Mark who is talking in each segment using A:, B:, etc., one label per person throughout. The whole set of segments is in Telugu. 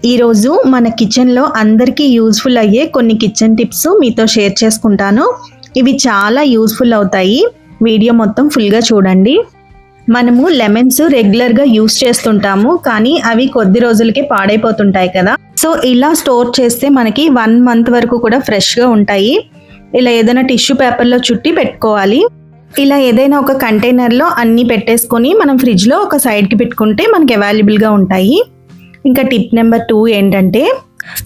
A: ఈరోజు మన కిచెన్లో అందరికీ యూజ్ఫుల్ అయ్యే కొన్ని కిచెన్ టిప్స్ మీతో షేర్ చేసుకుంటాను. ఇవి చాలా యూజ్ఫుల్ అవుతాయి. వీడియో మొత్తం ఫుల్గా చూడండి. మనము లెమన్స్ రెగ్యులర్గా యూజ్ చేస్తుంటాము, కానీ అవి కొద్ది రోజులకే పాడైపోతుంటాయి కదా. సో ఇలా స్టోర్ చేస్తే మనకి 1 మంత్ వరకు కూడా ఫ్రెష్గా ఉంటాయి. ఇలా ఏదైనా టిష్యూ పేపర్లో చుట్టి పెట్టుకోవాలి. ఇలా ఏదైనా ఒక కంటైనర్లో అన్నీ పెట్టేసుకొని మనం ఫ్రిడ్జ్లో ఒక సైడ్కి పెట్టుకుంటే మనకి అవైలబుల్గా ఉంటాయి. ఇంకా టిప్ నెంబర్ 2 ఏంటంటే,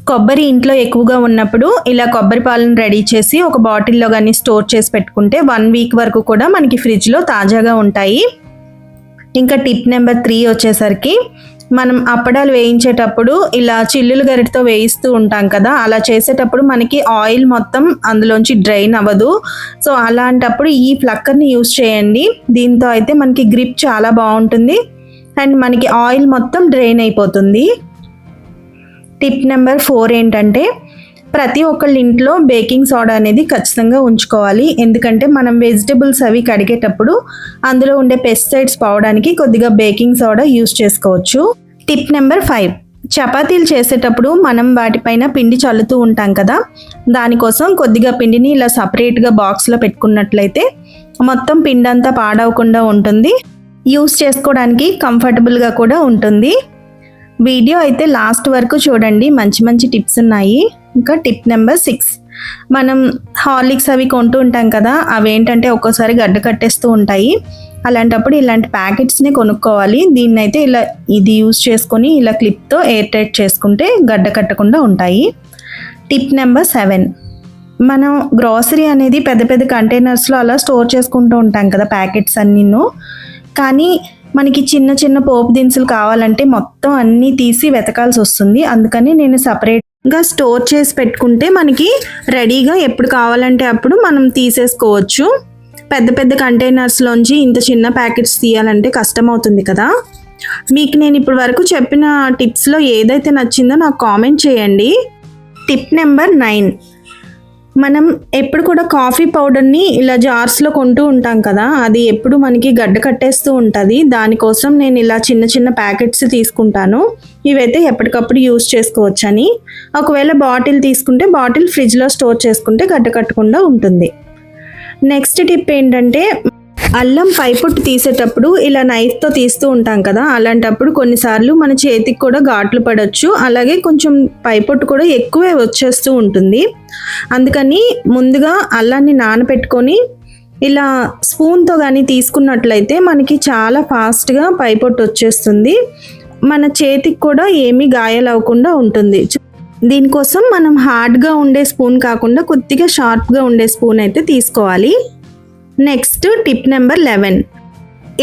A: కొబ్బరి ఇంట్లో ఎక్కువగా ఉన్నప్పుడు ఇలా కొబ్బరి పాలను రెడీ చేసి ఒక బాటిల్లో కానీ స్టోర్ చేసి పెట్టుకుంటే 1 వీక్ వరకు కూడా మనకి ఫ్రిడ్జ్లో తాజాగా ఉంటాయి. ఇంకా టిప్ నెంబర్ 3 వచ్చేసరికి, మనం అప్పడాలు వేయించేటప్పుడు ఇలా చిల్లులు గరిటతో వేయిస్తూ ఉంటాం కదా, అలా చేసేటప్పుడు మనకి ఆయిల్ మొత్తం అందులోంచి డ్రైన్ అవ్వదు. సో అలాంటప్పుడు ఈ ఫ్లక్కర్ని యూజ్ చేయండి. దీంతో అయితే మనకి గ్రిప్ చాలా బాగుంటుంది అండ్ మనకి ఆయిల్ మొత్తం డ్రైన్ అయిపోతుంది. టిప్ నెంబర్ 4 ఏంటంటే, ప్రతి ఒక్కళ్ళ ఇంట్లో బేకింగ్ సోడా అనేది ఖచ్చితంగా ఉంచుకోవాలి. ఎందుకంటే మనం వెజిటబుల్స్ అవి కడిగేటప్పుడు అందులో ఉండే పెస్టిసైడ్స్ పోవడానికి కొద్దిగా బేకింగ్ సోడా యూజ్ చేసుకోవచ్చు. టిప్ నెంబర్ 5, చపాతీలు చేసేటప్పుడు మనం వాటిపైన పిండి చల్లుతూ ఉంటాం కదా, దానికోసం కొద్దిగా పిండిని ఇలా సపరేట్గా బాక్స్లో పెట్టుకున్నట్లయితే మొత్తం పిండి అంతా పాడవకుండా ఉంటుంది. యూస్ చేసుకోవడానికి కంఫర్టబుల్గా కూడా ఉంటుంది. వీడియో అయితే లాస్ట్ వరకు చూడండి, మంచి మంచి టిప్స్ ఉన్నాయి. ఇంకా టిప్ నెంబర్ 6, మనం హార్లిక్స్ అవి కొంటూ ఉంటాం కదా, అవేంటంటే ఒక్కోసారి గడ్డ కట్టేస్తూ ఉంటాయి. అలాంటప్పుడు ఇలాంటి ప్యాకెట్స్ని కొనుక్కోవాలి. దీన్ని అయితే ఇది యూజ్ చేసుకొని ఇలా క్లిప్తో ఎయిర్ టైట్ చేసుకుంటే గడ్డ కట్టకుండా ఉంటాయి. టిప్ నెంబర్ 7, మనం గ్రాసరీ అనేది పెద్ద పెద్ద కంటైనర్స్లో అలా స్టోర్ చేసుకుంటూ ఉంటాం కదా ప్యాకెట్స్ అన్నీను. కానీ మనకి చిన్న చిన్న పోపు దినుసులు కావాలంటే మొత్తం అన్నీ తీసి వెతకాల్సి వస్తుంది. అందుకని నేను సపరేట్గా స్టోర్ చేసి పెట్టుకుంటే మనకి రెడీగా ఎప్పుడు కావాలంటే అప్పుడు మనం తీసేసుకోవచ్చు. పెద్ద పెద్ద కంటైనర్స్లోంచి ఇంత చిన్న ప్యాకెట్స్ తీయాలంటే కష్టం అవుతుంది కదా. మీకు నేను ఇప్పటి వరకు చెప్పిన టిప్స్లో ఏదైతే నచ్చిందో నాకు కామెంట్ చేయండి. టిప్ నెంబర్ 9, మనం ఎప్పుడు కూడా కాఫీ పౌడర్ని ఇలా జార్స్లో కొంటూ ఉంటాం కదా, అది ఎప్పుడు మనకి గడ్డ కట్టేస్తూ ఉంటుంది. దానికోసం నేను ఇలా చిన్న చిన్న ప్యాకెట్స్ తీసుకుంటాను. ఇవైతే ఎప్పటికప్పుడు యూజ్ చేసుకోవచ్చని. ఒకవేళ బాటిల్ తీసుకుంటే బాటిల్ ఫ్రిడ్జ్లో స్టోర్ చేసుకుంటే గడ్డ కట్టకుండా ఉంటుంది. నెక్స్ట్ టిప్ ఏంటంటే, అల్లం పైపొట్టు తీసేటప్పుడు ఇలా నైఫ్తో తీస్తూ ఉంటాం కదా, అలాంటప్పుడు కొన్నిసార్లు మన చేతికి కూడా ఘాట్లు పడవచ్చు. అలాగే కొంచెం పైపొట్టు కూడా ఎక్కువే వచ్చేస్తూ ఉంటుంది. అందుకని ముందుగా అల్లాన్ని నానబెట్టుకొని ఇలా స్పూన్తో కానీ తీసుకున్నట్లయితే మనకి చాలా ఫాస్ట్గా పైపొట్టు వచ్చేస్తుంది. మన చేతికి కూడా ఏమీ గాయాలవ్వకుండా ఉంటుంది. దీనికోసం మనం హార్డ్గా ఉండే స్పూన్ కాకుండా కొద్దిగా షార్ప్గా ఉండే స్పూన్ అయితే తీసుకోవాలి. నెక్స్ట్ టిప్ నెంబర్ 11,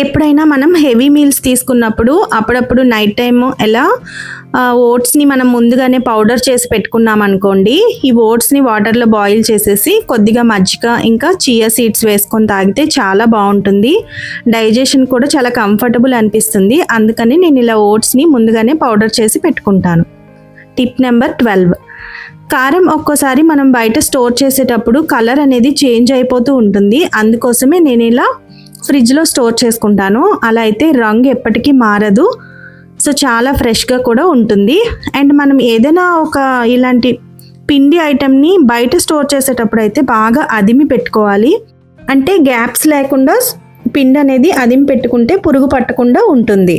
A: ఎప్పుడైనా మనం హెవీ మీల్స్ తీసుకున్నప్పుడు అప్పుడప్పుడు నైట్ టైము ఎలా ఓట్స్ని మనం ముందుగానే పౌడర్ చేసి పెట్టుకున్నాం అనుకోండి, ఈ ఓట్స్ని వాటర్లో బాయిల్ చేసేసి కొద్దిగా మజ్జిగ ఇంకా చియా సీడ్స్ వేసుకొని తాగితే చాలా బాగుంటుంది. డైజెషన్ కూడా చాలా కంఫర్టబుల్ అనిపిస్తుంది. అందుకని నేను ఇలా ఓట్స్ని ముందుగానే పౌడర్ చేసి పెట్టుకుంటాను. టిప్ నెంబర్ 12, కారం ఒక్కోసారి మనం బయట స్టోర్ చేసేటప్పుడు కలర్ అనేది చేంజ్ అయిపోతూ ఉంటుంది. అందుకోసమే నేను ఇలా ఫ్రిడ్జ్లో స్టోర్ చేసుకుంటాను. అలా అయితే రంగు ఎప్పటికీ మారదు. సో చాలా ఫ్రెష్గా కూడా ఉంటుంది. అండ్ మనం ఏదైనా ఒక ఇలాంటి పిండి ఐటెంని బయట స్టోర్ చేసేటప్పుడు అయితే బాగా అదిమి పెట్టుకోవాలి. అంటే గ్యాప్స్ లేకుండా పిండి అనేది అదిమి పెట్టుకుంటే పురుగు పట్టకుండా ఉంటుంది.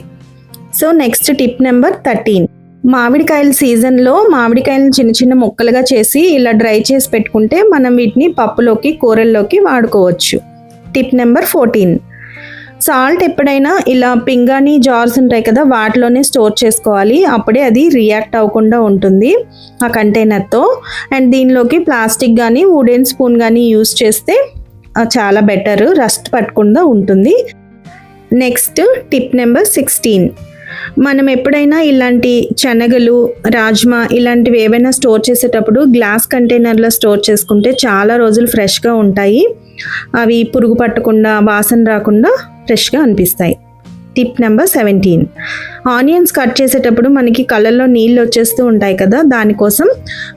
A: సో నెక్స్ట్ టిప్ నెంబర్ 13, మామిడికాయల సీజన్లో మామిడికాయలను చిన్న చిన్న ముక్కలుగా చేసి ఇలా డ్రై చేసి పెట్టుకుంటే మనం వీటిని పప్పులోకి కూరల్లోకి వాడుకోవచ్చు. టిప్ నెంబర్ 14, సాల్ట్ ఎప్పుడైనా ఇలా పింగాణి జార్స్ ఉంటాయి కదా, వాటిలోనే స్టోర్ చేసుకోవాలి. అప్పుడే అది రియాక్ట్ అవ్వకుండా ఉంటుంది ఆ కంటైనర్తో. అండ్ దీనిలోకి ప్లాస్టిక్ కానీ వుడెన్ స్పూన్ కానీ యూజ్ చేస్తే చాలా బెటర్, రస్ట్ పట్టకుండా ఉంటుంది. నెక్స్ట్ టిప్ నెంబర్ 16, మనం ఎప్పుడైనా ఇలాంటి శనగలు, రాజ్మా ఇలాంటివి ఏవైనా స్టోర్ చేసేటప్పుడు గ్లాస్ కంటైనర్లో స్టోర్ చేసుకుంటే చాలా రోజులు ఫ్రెష్గా ఉంటాయి. అవి పురుగు పట్టకుండా వాసన రాకుండా ఫ్రెష్గా అనిపిస్తాయి. టిప్ నెంబర్ 17, ఆనియన్స్ కట్ చేసేటప్పుడు మనకి కలర్లో నీళ్ళు వచ్చేస్తూ ఉంటాయి కదా, దానికోసం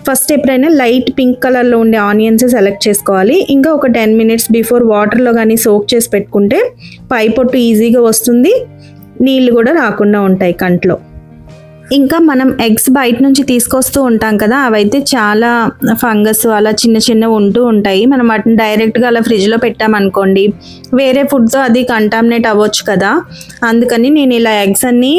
A: ఫస్ట్ ఎప్పుడైనా లైట్ పింక్ కలర్లో ఉండే ఆనియన్స్ సెలెక్ట్ చేసుకోవాలి. ఇంకా ఒక 10 మినిట్స్ బిఫోర్ వాటర్లో కానీ సోక్ చేసి పెట్టుకుంటే పై పొట్టు ఈజీగా వస్తుంది, నీళ్ళు కూడా రాకుండా ఉంటాయి కంట్లో. ఇంకా మనం ఎగ్స్ బయట నుంచి తీసుకొస్తూ ఉంటాం కదా, అవైతే చాలా ఫంగస్ అలా చిన్న చిన్నవి ఉంటూ ఉంటాయి. మనం వాటిని డైరెక్ట్గా అలా ఫ్రిడ్జ్లో పెట్టామనుకోండి, వేరే ఫుడ్తో అది కంటామినేట్ అవ్వచ్చు కదా. అందుకని నేను ఇలా ఎగ్స్ అన్నీ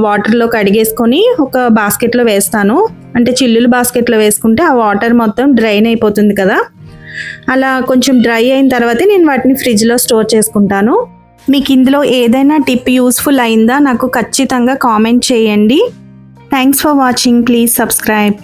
A: వాటర్లో కడిగేసుకొని ఒక బాస్కెట్లో వేస్తాను. అంటే చిల్లులు బాస్కెట్లో వేసుకుంటే ఆ వాటర్ మొత్తం డ్రైన్ అయిపోతుంది కదా. అలా కొంచెం డ్రై అయిన తర్వాతే నేను వాటిని ఫ్రిడ్జ్లో స్టోర్ చేసుకుంటాను. మీకు ఇందులో ఏదైనా టిప్ యూస్ఫుల్ అయిందా నాకు ఖచ్చితంగా కామెంట్ చేయండి. Thanks for watching. Please subscribe.